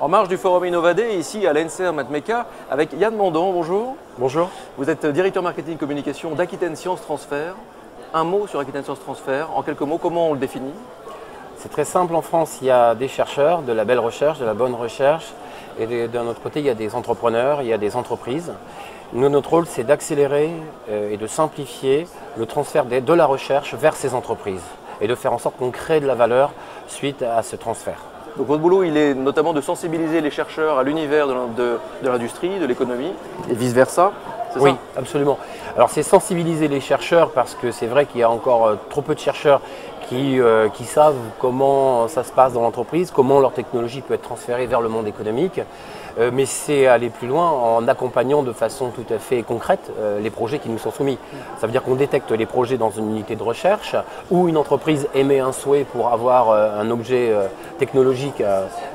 En marge du forum Innovade, ici à l'ENSER Matmeka, avec Yann Mandon, bonjour. Bonjour. Vous êtes directeur marketing communication d'Aquitaine Sciences Transfert. Un mot sur Aquitaine Sciences Transfert, en quelques mots, comment on le définit? C'est très simple, en France, il y a des chercheurs, de la belle recherche, de la bonne recherche, et d'un autre côté, il y a des entrepreneurs, il y a des entreprises. Nous, notre rôle, c'est d'accélérer et de simplifier le transfert de la recherche vers ces entreprises et de faire en sorte qu'on crée de la valeur suite à ce transfert. Donc votre boulot, il est notamment de sensibiliser les chercheurs à l'univers de l'industrie, de l'économie, et vice-versa, c'est ça? Oui, absolument. Alors c'est sensibiliser les chercheurs parce que c'est vrai qu'il y a encore trop peu de chercheurs qui savent comment ça se passe dans l'entreprise, comment leur technologie peut être transférée vers le monde économique. Mais c'est aller plus loin en accompagnant de façon tout à fait concrète les projets qui nous sont soumis. Ça veut dire qu'on détecte les projets dans une unité de recherche où une entreprise émet un souhait pour avoir un objet technologique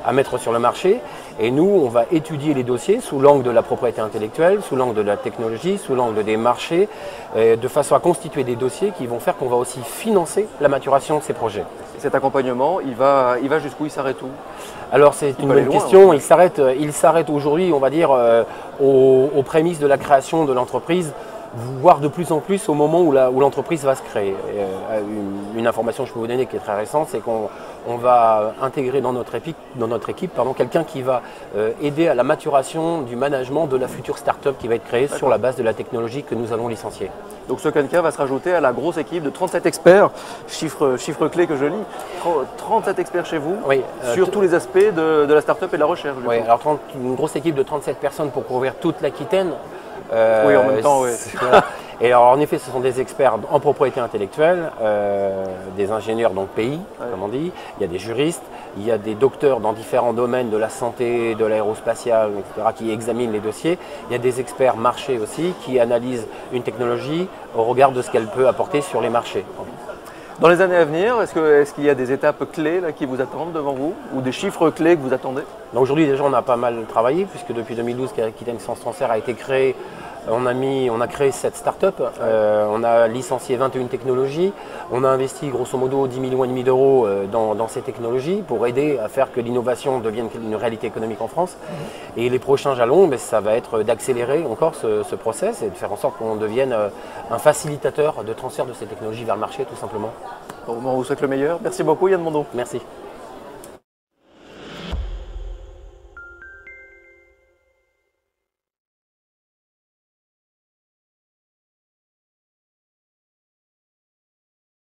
à mettre sur le marché. Et nous, on va étudier les dossiers sous l'angle de la propriété intellectuelle, sous l'angle de la technologie, sous l'angle des marchés, de façon à constituer des dossiers qui vont faire qu'on va aussi financer la maturation de ces projets. Cet accompagnement, il va jusqu'où? Il s'arrête où? Alors c'est une bonne question. Il s'arrête aujourd'hui, on va dire, aux prémices de la création de l'entreprise, voire de plus en plus au moment où l'entreprise va se créer. Une information que je peux vous donner qui est très récente, c'est qu'on va intégrer dans notre équipe quelqu'un qui va aider à la maturation du management de la future start-up qui va être créée sur la base de la technologie que nous allons licencier. Donc ce quelqu'un va se rajouter à la grosse équipe de 37 experts, chiffre clé que je lis, 37 experts chez vous, oui, sur tous les aspects de la start-up et de la recherche. Oui, alors une grosse équipe de 37 personnes pour couvrir toute l'Aquitaine. Oui, en même temps, oui. Voilà. Et alors, en effet, ce sont des experts en propriété intellectuelle, des ingénieurs donc pays, comme on dit, il y a des juristes, il y a des docteurs dans différents domaines de la santé, de l'aérospatiale, etc., qui examinent les dossiers. Il y a des experts marchés aussi qui analysent une technologie au regard de ce qu'elle peut apporter sur les marchés. Dans les années à venir, est-ce qu'il y a des étapes clés là, qui vous attendent devant vous ou des chiffres clés que vous attendez? Aujourd'hui, déjà, on a pas mal travaillé puisque depuis 2012 qu'Aquitaine Sciences Transfert a été créé. On a créé cette start-up, on a licencié 21 technologies, on a investi grosso modo 10,5 millions d'euros dans ces technologies pour aider à faire que l'innovation devienne une réalité économique en France. Et les prochains jalons, ça va être d'accélérer encore ce process et de faire en sorte qu'on devienne un facilitateur de transfert de ces technologies vers le marché tout simplement. Bon, on vous souhaite le meilleur. Merci beaucoup Yann Mondon. Merci.